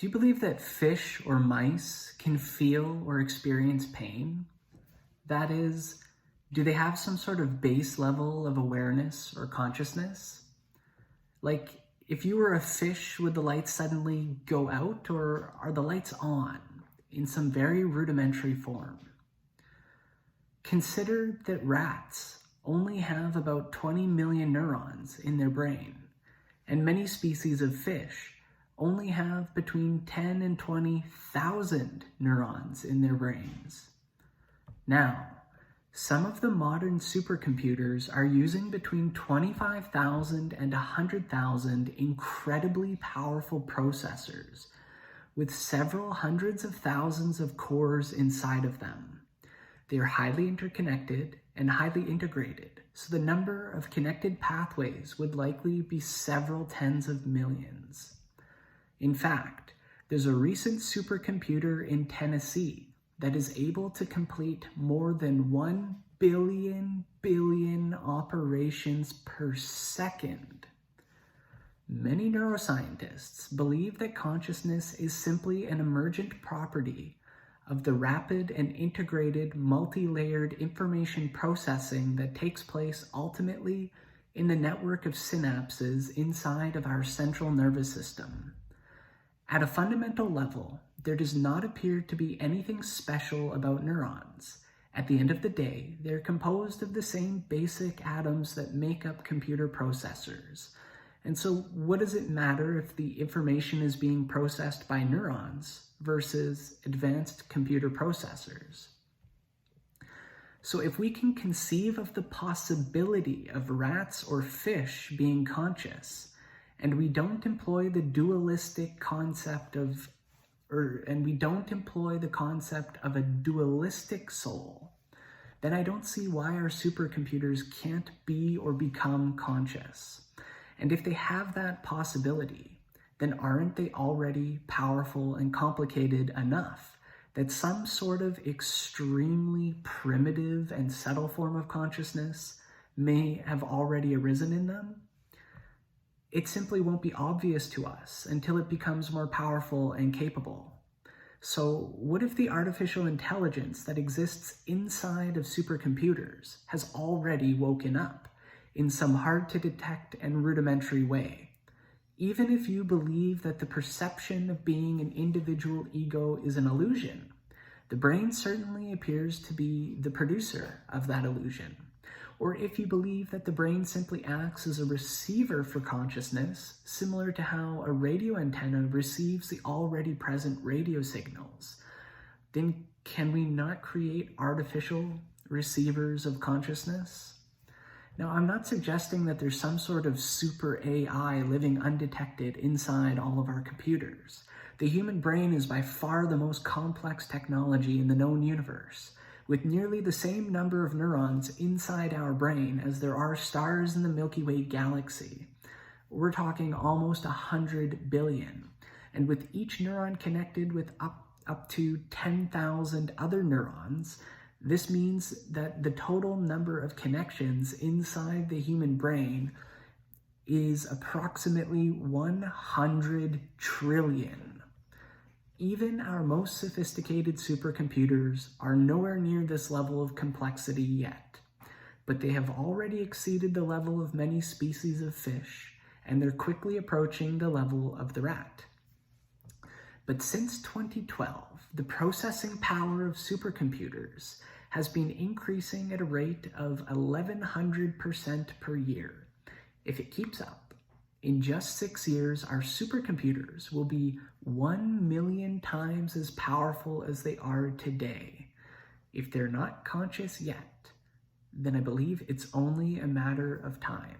Do you believe that fish or mice can feel or experience pain? That is, do they have some sort of base level of awareness or consciousness? Like, if you were a fish, would the lights suddenly go out, or are the lights on in some very rudimentary form? Consider that rats only have about 20 million neurons in their brain, and many species of fish only have between 10 and 20,000 neurons in their brains. Now, some of the modern supercomputers are using between 25,000 and 100,000 incredibly powerful processors with several hundreds of thousands of cores inside of them. They are highly interconnected and highly integrated, so the number of connected pathways would likely be several tens of millions. In fact, there's a recent supercomputer in Tennessee that is able to complete more than 1 billion operations per second. Many neuroscientists believe that consciousness is simply an emergent property of the rapid and integrated multi-layered information processing that takes place ultimately in the network of synapses inside of our central nervous system. At a fundamental level, there does not appear to be anything special about neurons. At the end of the day, they're composed of the same basic atoms that make up computer processors. And so what does it matter if the information is being processed by neurons versus advanced computer processors? So if we can conceive of the possibility of rats or fish being conscious, and we don't employ the dualistic concept of and we don't employ the concept of a dualistic soul, then I don't see why our supercomputers can't be or become conscious. And if they have that possibility, then aren't they already powerful and complicated enough that some sort of extremely primitive and subtle form of consciousness may have already arisen in them? It simply won't be obvious to us until it becomes more powerful and capable. So what if the artificial intelligence that exists inside of supercomputers has already woken up in some hard to detect and rudimentary way? Even if you believe that the perception of being an individual ego is an illusion, the brain certainly appears to be the producer of that illusion. Or if you believe that the brain simply acts as a receiver for consciousness, similar to how a radio antenna receives the already present radio signals, then can we not create artificial receivers of consciousness? Now, I'm not suggesting that there's some sort of super AI living undetected inside all of our computers. The human brain is by far the most complex technology in the known universe, with nearly the same number of neurons inside our brain as there are stars in the Milky Way galaxy. We're talking almost 100 billion. And with each neuron connected with up to 10,000 other neurons, this means that the total number of connections inside the human brain is approximately 100 trillion. Even our most sophisticated supercomputers are nowhere near this level of complexity yet, but they have already exceeded the level of many species of fish, and they're quickly approaching the level of the rat. But since 2012, the processing power of supercomputers has been increasing at a rate of 1,100% per year. If it keeps up, in just 6 years, our supercomputers will be 1 million times as powerful as they are today. If they're not conscious yet, then I believe it's only a matter of time.